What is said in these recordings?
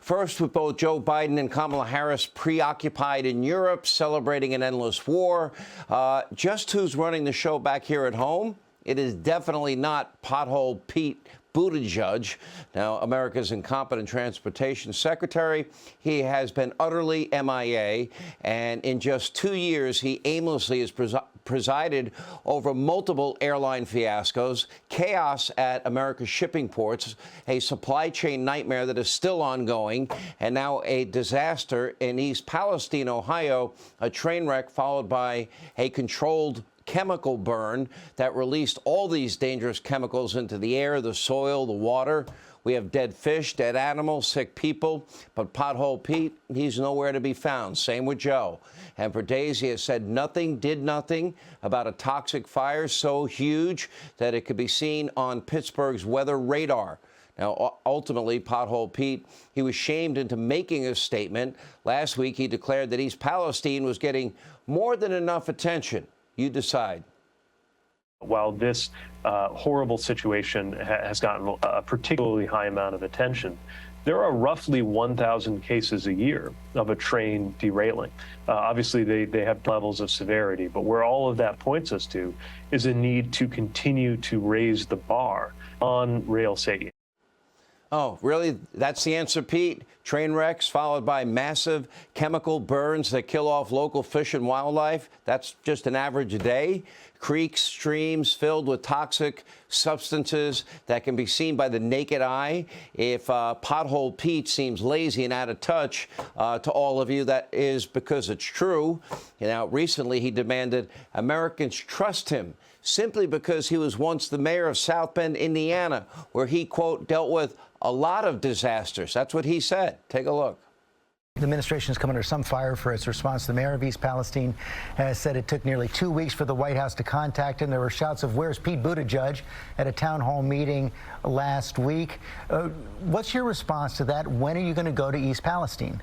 First, with both Joe Biden and Kamala Harris preoccupied in Europe, celebrating an endless war. Just who's running the show back here at home? It is definitely not Pothole Pete Buttigieg. Now, America's incompetent transportation secretary. He has been utterly MIA, and in just 2 years, he aimlessly has presided over multiple airline fiascos, chaos at America's shipping ports, a supply chain nightmare that is still ongoing, and now a disaster in East Palestine, Ohio, a train wreck followed by a controlled chemical burn that released all these dangerous chemicals into the air, the soil, the water. We have dead fish, dead animals, sick people. But Pothole Pete, he's nowhere to be found. Same with Joe. And for days he has said nothing, did nothing about a toxic fire so huge that it could be seen on Pittsburgh's weather radar. Now, ultimately, Pothole Pete, he was shamed into making a statement. Last week, he declared that East Palestine was getting more than enough attention. You decide. While this horrible situation has gotten a particularly high amount of attention, there are roughly 1,000 cases a year of a train derailing. Obviously, they have levels of severity, but where all of that points us to is a need to continue to raise the bar on rail safety. Oh, really? That's the answer, Pete? Train wrecks followed by massive chemical burns that kill off local fish and wildlife? That's just an average day? Creeks, streams filled with toxic substances that can be seen by the naked eye? If Pothole Pete seems lazy and out of touch to all of you, that is because it's true. You know, recently he demanded Americans trust him simply because he was once the mayor of South Bend, Indiana, where he, quote, dealt with a lot of disasters. That's what he said. Take a look. The administration has come under some fire for its response. The mayor of East Palestine has said it took nearly 2 weeks for the White House to contact him. There were shouts of "Where's Pete Buttigieg?" at a town hall meeting last week. What's your response to that? When are you going to go to East Palestine?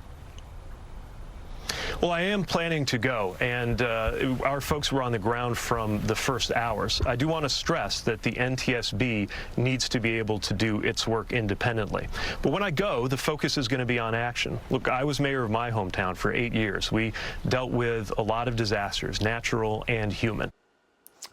Well, I am planning to go, and our folks were on the ground from the first hours. I do want to stress that the NTSB needs to be able to do its work independently. But when I go, the focus is going to be on action. Look, I was mayor of my hometown for 8 years. We dealt with a lot of disasters, natural and human.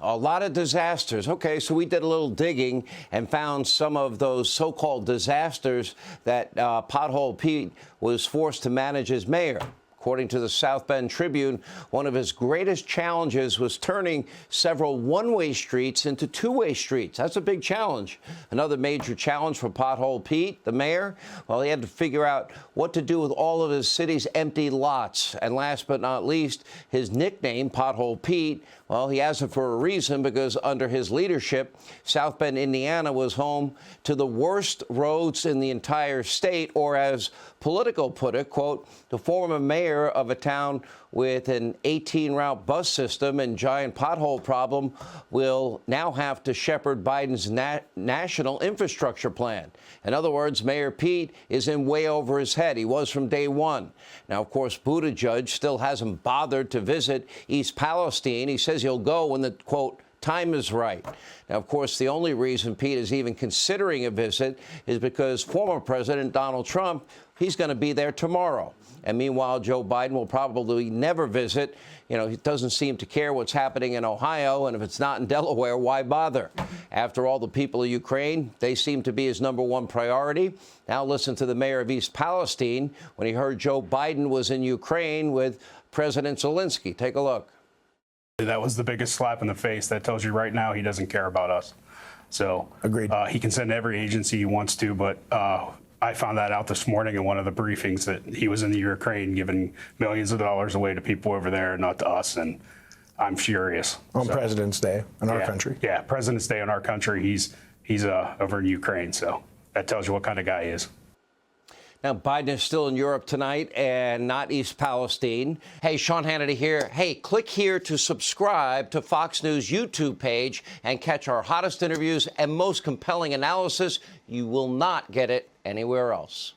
A lot of disasters. Okay, so we did a little digging and found some of those so-called disasters that Pothole Pete was forced to manage as mayor. According to the South Bend Tribune, one of his greatest challenges was turning several one-way streets into two-way streets. That's a big challenge. Another major challenge for Pothole Pete, the mayor, well, he had to figure out what to do with all of his city's empty lots. And last but not least, his nickname, Pothole Pete, well, he has it for a reason, because under his leadership, South Bend, Indiana was home to the worst roads in the entire state, or as Politico put it, quote, the former mayor of a town with an 18-route bus system and giant pothole problem will now have to shepherd Biden's national infrastructure plan. In other words, Mayor Pete is in way over his head. He was from day one. Now, of course, Buttigieg still hasn't bothered to visit East Palestine. He says he'll go when the, quote, time is right. Now, of course, the only reason Pete is even considering a visit is because former President Donald Trump, he's going to be there tomorrow. And meanwhile, Joe Biden will probably never visit. You know, he doesn't seem to care what's happening in Ohio. And if it's not in Delaware, why bother? After all, the people of Ukraine, they seem to be his #1 priority. Now listen to the mayor of East Palestine when he heard Joe Biden was in Ukraine with President Zelensky. Take a look. That was the biggest slap in the face. That tells you right now he doesn't care about us. So agreed. He can send every agency he wants to, but I found that out this morning in one of the briefings that he was in the Ukraine giving millions of dollars away to people over there, not to us, and I'm furious. On President's Day in our country. Yeah, President's Day in our country. He's over in Ukraine, so that tells you what kind of guy he is. Now, Biden is still in Europe tonight and not East Palestine. Hey, Sean Hannity here. Hey, click here to subscribe to Fox News YouTube page and catch our hottest interviews and most compelling analysis. You will not get it anywhere else.